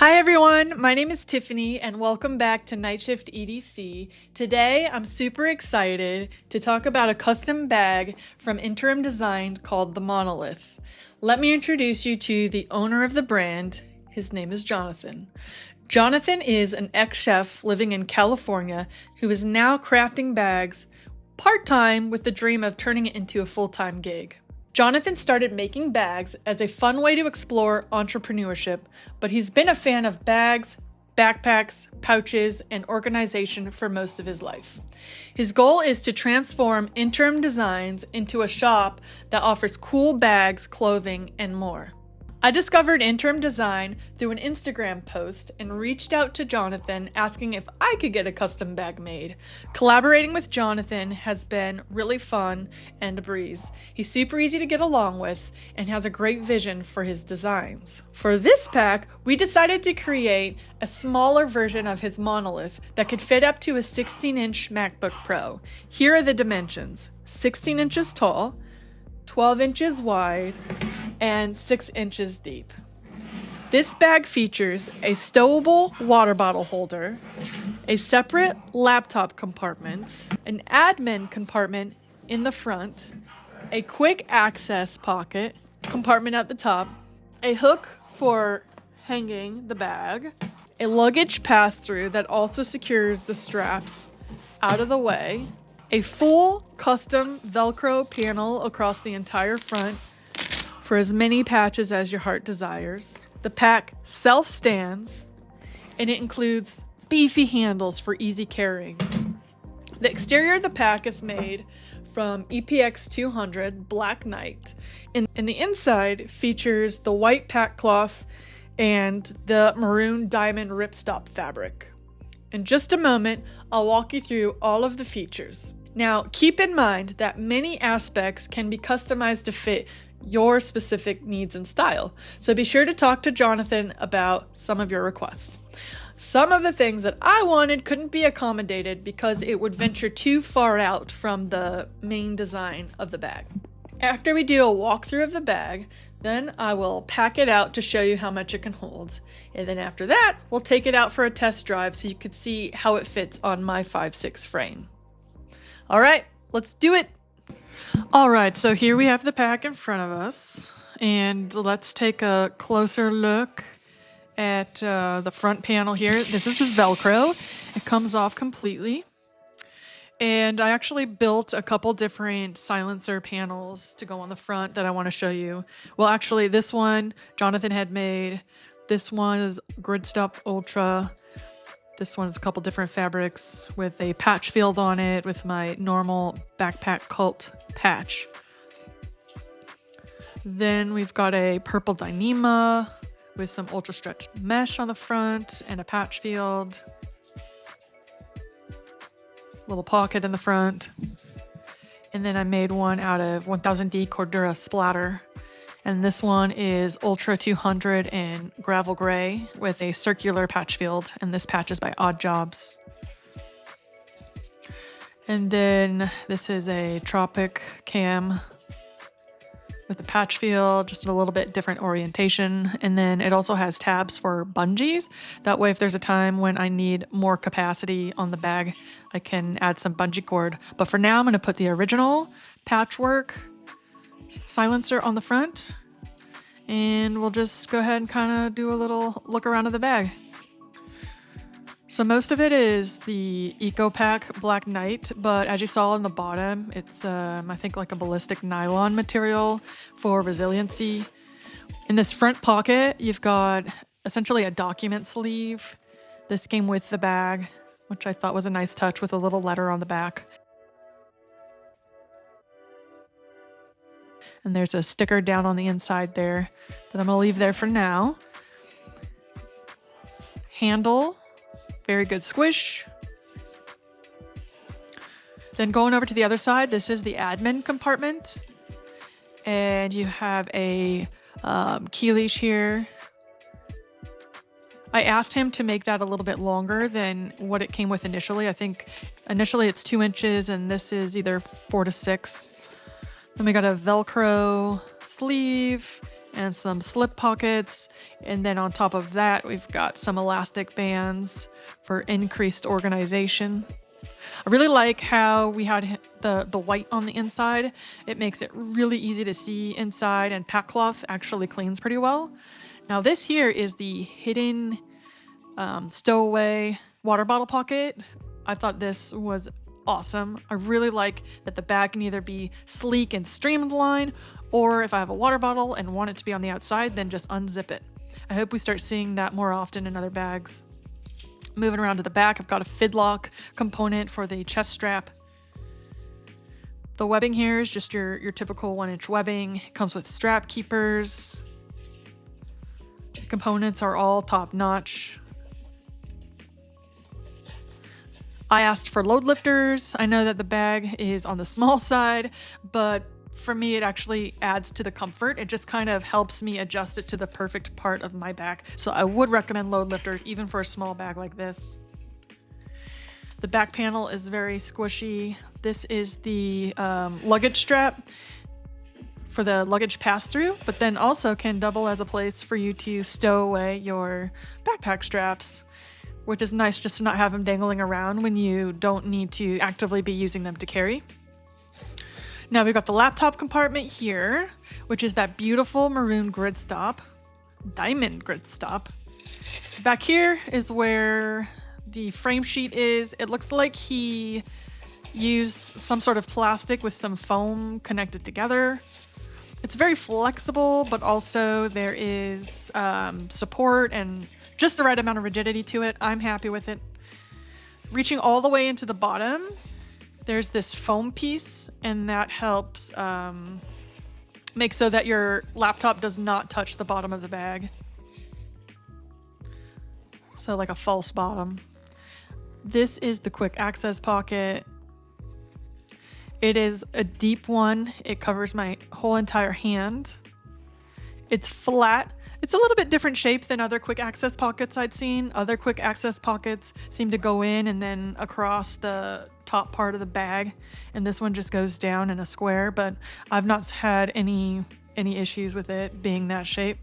Hi everyone, my name is Tiffany and welcome back to Night Shift EDC. Today I'm super excited to talk about a custom bag from Interim Design called the Monolith. Let me introduce you to the owner of the brand. His name is Jonathan. Jonathan is an ex-chef living in California who is now crafting bags part-time with the dream of turning it into a full-time gig. Jonathan started making bags as a fun way to explore entrepreneurship, but he's been a fan of bags, backpacks, pouches, and organization for most of his life. His goal is to transform Interim Designs into a shop that offers cool bags, clothing, and more. I discovered Interim Design through an Instagram post and reached out to Jonathan asking if I could get a custom bag made. Collaborating with Jonathan has been really fun and a breeze. He's super easy to get along with and has a great vision for his designs. For this pack, we decided to create a smaller version of his Monolith that could fit up to a 16-inch MacBook Pro. Here are the dimensions: 16 inches tall, 12 inches wide, and 6 inches deep. This bag features a stowable water bottle holder, a separate laptop compartment, an admin compartment in the front, a quick access pocket compartment at the top, a hook for hanging the bag, a luggage pass-through that also secures the straps out of the way, a full custom Velcro panel across the entire front for as many patches as your heart desires. The pack self-stands, and it includes beefy handles for easy carrying. The exterior of the pack is made from EPX 200 Black Knight, and the inside features the white pack cloth and the maroon diamond ripstop fabric. In just a moment, I'll walk you through all of the features. Now, keep in mind that many aspects can be customized to fit your specific needs and style, so be sure to talk to Jonathan about some of your requests. Some of the things that I wanted couldn't be accommodated because it would venture too far out from the main design of the bag. After we do a walkthrough of the bag, then I will pack it out to show you how much it can hold. And then after that, we'll take it out for a test drive so you could see how it fits on my 5'6" frame. All right, let's do it. All right, so here we have the pack in front of us, and let's take a closer look at the front panel here. This is a Velcro. It comes off completely. And I actually built a couple different silencer panels to go on the front that I want to show you. Well, actually, this one Jonathan had made. This one is Gridstop Ultra. This one's a couple different fabrics with a patch field on it with my normal backpack cult patch. Then we've got a purple Dyneema with some ultra stretch mesh on the front and a patch field. Little pocket in the front. And then I made one out of 1000D Cordura Splatter. And this one is Ultra 200 in Gravel Gray with a circular patch field. And this patch is by Odd Jobs. And then this is a Tropic Cam with a patch field, just a little bit different orientation. And then it also has tabs for bungees. That way, if there's a time when I need more capacity on the bag, I can add some bungee cord. But for now, I'm going to put the original patchwork silencer on the front, and we'll just go ahead and kind of do a little look around of the bag. So most of it is the EcoPack Black Knight, but as you saw in the bottom, it's I think like a ballistic nylon material for resiliency. In this front pocket, you've got essentially a document sleeve. This came with the bag, which I thought was a nice touch with a little letter on the back. And there's a sticker down on the inside there that I'm going to leave there for now. Handle, very good squish. Then going over to the other side, this is the admin compartment. And you have a key leash here. I asked him to make that a little bit longer than what it came with initially. I think initially it's 2 inches and this is either 4 to 6. Then we got a Velcro sleeve and some slip pockets. And then on top of that, we've got some elastic bands for increased organization. I really like how we had the white on the inside. It makes it really easy to see inside, and pack cloth actually cleans pretty well. Now this here is the hidden stowaway water bottle pocket. I thought this was awesome. I really like that the bag can either be sleek and streamlined, or if I have a water bottle and want it to be on the outside, then just unzip it. I hope we start seeing that more often in other bags. Moving around to the back, I've got a fidlock component for the chest strap. The webbing here is just your typical 1-inch webbing. It comes with strap keepers. The components are all top notch. I asked for load lifters. I know that the bag is on the small side, but for me, it actually adds to the comfort. It just kind of helps me adjust it to the perfect part of my back. So I would recommend load lifters, even for a small bag like this. The back panel is very squishy. This is the luggage strap for the luggage pass-through, but then also can double as a place for you to stow away your backpack straps, which is nice just to not have them dangling around when you don't need to actively be using them to carry. Now we've got the laptop compartment here, which is that beautiful maroon grid stop, diamond grid stop. Back here is where the frame sheet is. It looks like he used some sort of plastic with some foam connected together. It's very flexible, but also there is support and just the right amount of rigidity to it. I'm happy with it. Reaching all the way into the bottom, there's this foam piece, and that helps make so that your laptop does not touch the bottom of the bag. So like a false bottom. This is the quick access pocket. It is a deep one. It covers my whole entire hand. It's flat. It's a little bit different shape than other quick access pockets I'd seen. Other quick access pockets seem to go in and then across the top part of the bag, and this one just goes down in a square, but I've not had any issues with it being that shape.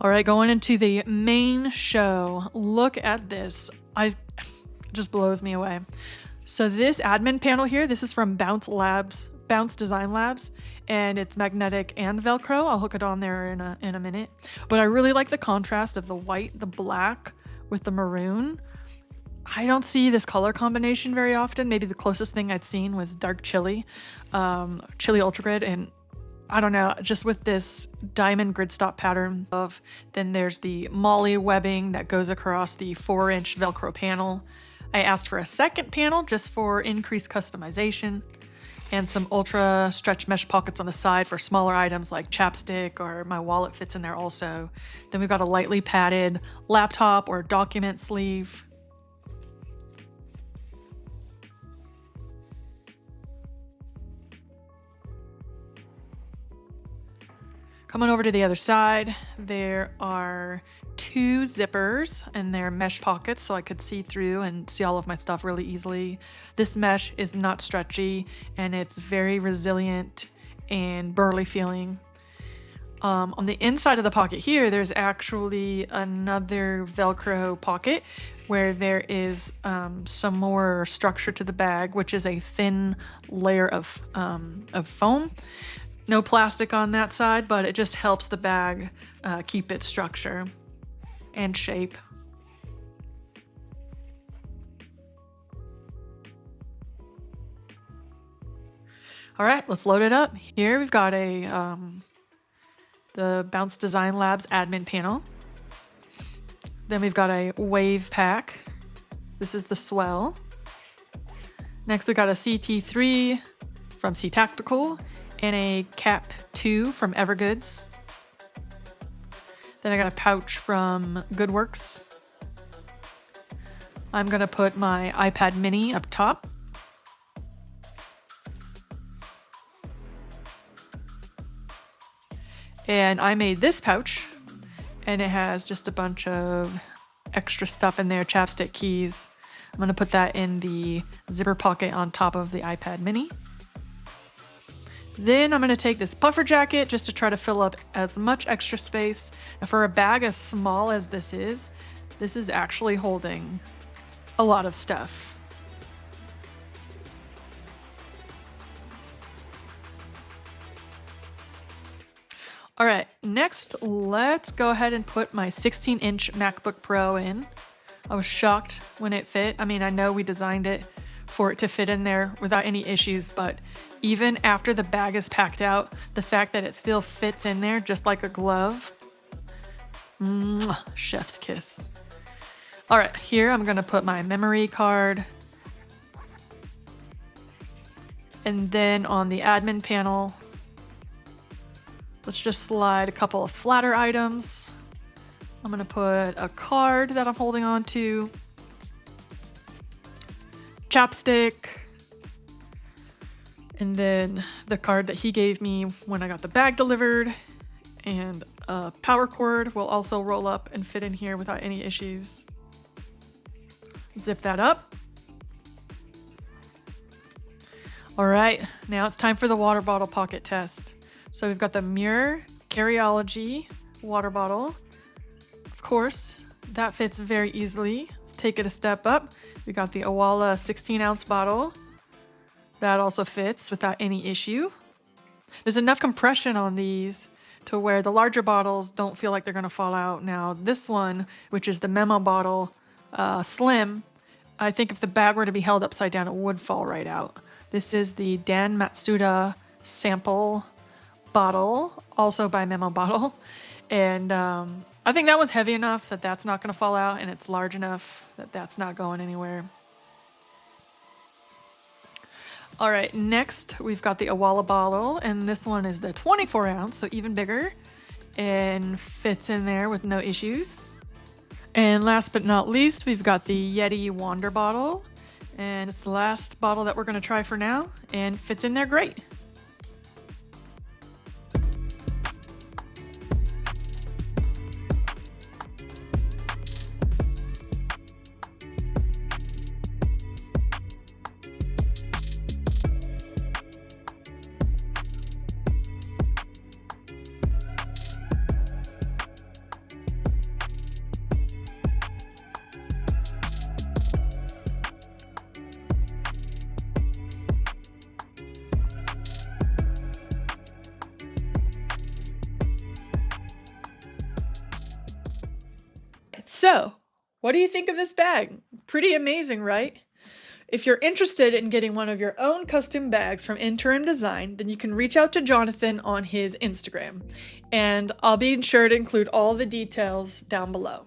All right, going into the main show. Look at this. It just blows me away. So this admin panel here, this is from Bounce Design Labs, and it's magnetic and Velcro. I'll hook it on there in a minute. But I really like the contrast of the white, the black with the maroon. I don't see this color combination very often. Maybe the closest thing I'd seen was dark chili, chili ultra grid, and I don't know, just with this diamond grid stop pattern then there's the molly webbing that goes across the 4-inch Velcro panel. I asked for a second panel just for increased customization, and some ultra stretch mesh pockets on the side for smaller items like chapstick, or my wallet fits in there also. Then we've got a lightly padded laptop or document sleeve. Coming over to the other side, there are 2 zippers, and they're mesh pockets so I could see through and see all of my stuff really easily. This mesh is not stretchy, and it's very resilient and burly feeling. On the inside of the pocket here, there's actually another Velcro pocket where there is some more structure to the bag, which is a thin layer of foam. No plastic on that side, but it just helps the bag keep its structure and shape. All right, let's load it up. Here we've got the Bounce Design Labs admin panel. Then we've got a wave pack. This is the swell. Next we got a CT3 from C Tactical, and a cap 2 from Evergoods. Then I got a pouch from Goodworks. I'm gonna put my iPad mini up top. And I made this pouch, and it has just a bunch of extra stuff in there, chapstick, keys. I'm gonna put that in the zipper pocket on top of the iPad mini. Then I'm going to take this puffer jacket just to try to fill up as much extra space. And for a bag as small as this is actually holding a lot of stuff. All right, next let's go ahead and put my 16-inch MacBook Pro in. I was shocked when it fit. I mean, I know we designed it for it to fit in there without any issues, but even after the bag is packed out, the fact that it still fits in there just like a glove, chef's kiss. All right, here I'm gonna put my memory card. And then on the admin panel, let's just slide a couple of flatter items. I'm gonna put a card that I'm holding on to, chapstick, and then the card that he gave me when I got the bag delivered, and a power cord will also roll up and fit in here without any issues. Zip that up. All right, now it's time for the water bottle pocket test. So we've got the Muir Carryology water bottle. Of course, that fits very easily. Let's take it a step up. We got the Owala 16-ounce bottle. That also fits without any issue. There's enough compression on these to where the larger bottles don't feel like they're gonna fall out. Now this one, which is the memo bottle, slim, I think if the bag were to be held upside down, it would fall right out. This is the Dan Matsuda sample bottle, also by Memo Bottle. And I think that one's heavy enough that that's not going to fall out, and it's large enough that that's not going anywhere. All right, next we've got the Owala bottle, and this one is the 24-ounce, so even bigger, and fits in there with no issues. And last but not least, we've got the Yeti Wander bottle, and it's the last bottle that we're going to try for now, and fits in there great. So, what do you think of this bag? Pretty amazing, right? If you're interested in getting one of your own custom bags from Interim Design, then you can reach out to Jonathan on his Instagram, and I'll be sure to include all the details down below.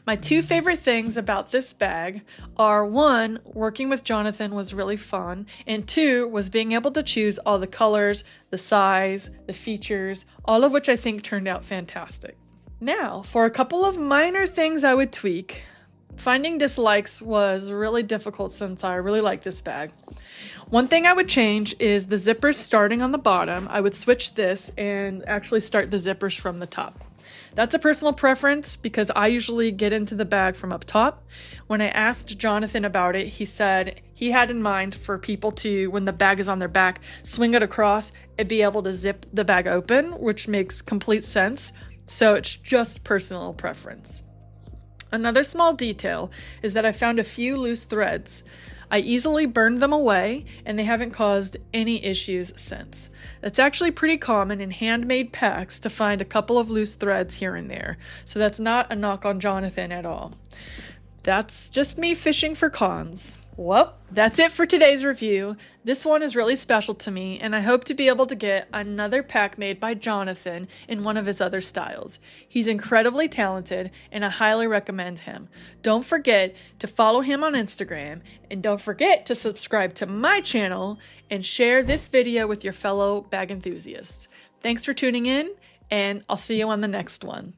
My two favorite things about this bag are, one, working with Jonathan was really fun, and two, was being able to choose all the colors, the size, the features, all of which I think turned out fantastic. Now, for a couple of minor things I would tweak. Finding dislikes was really difficult since I really like this bag. One thing I would change is the zippers starting on the bottom. I would switch this and actually start the zippers from the top. That's a personal preference because I usually get into the bag from up top. When I asked Jonathan about it, he said he had in mind for people to, when the bag is on their back, swing it across and be able to zip the bag open, which makes complete sense. So it's just personal preference. Another small detail is that I found a few loose threads. I easily burned them away and they haven't caused any issues since. It's actually pretty common in handmade packs to find a couple of loose threads here and there. So that's not a knock on Jonathan at all. That's just me fishing for cons. Well, that's it for today's review. This one is really special to me, and I hope to be able to get another pack made by Jonathan in one of his other styles. He's incredibly talented, and I highly recommend him. Don't forget to follow him on Instagram, and don't forget to subscribe to my channel and share this video with your fellow bag enthusiasts. Thanks for tuning in, and I'll see you on the next one.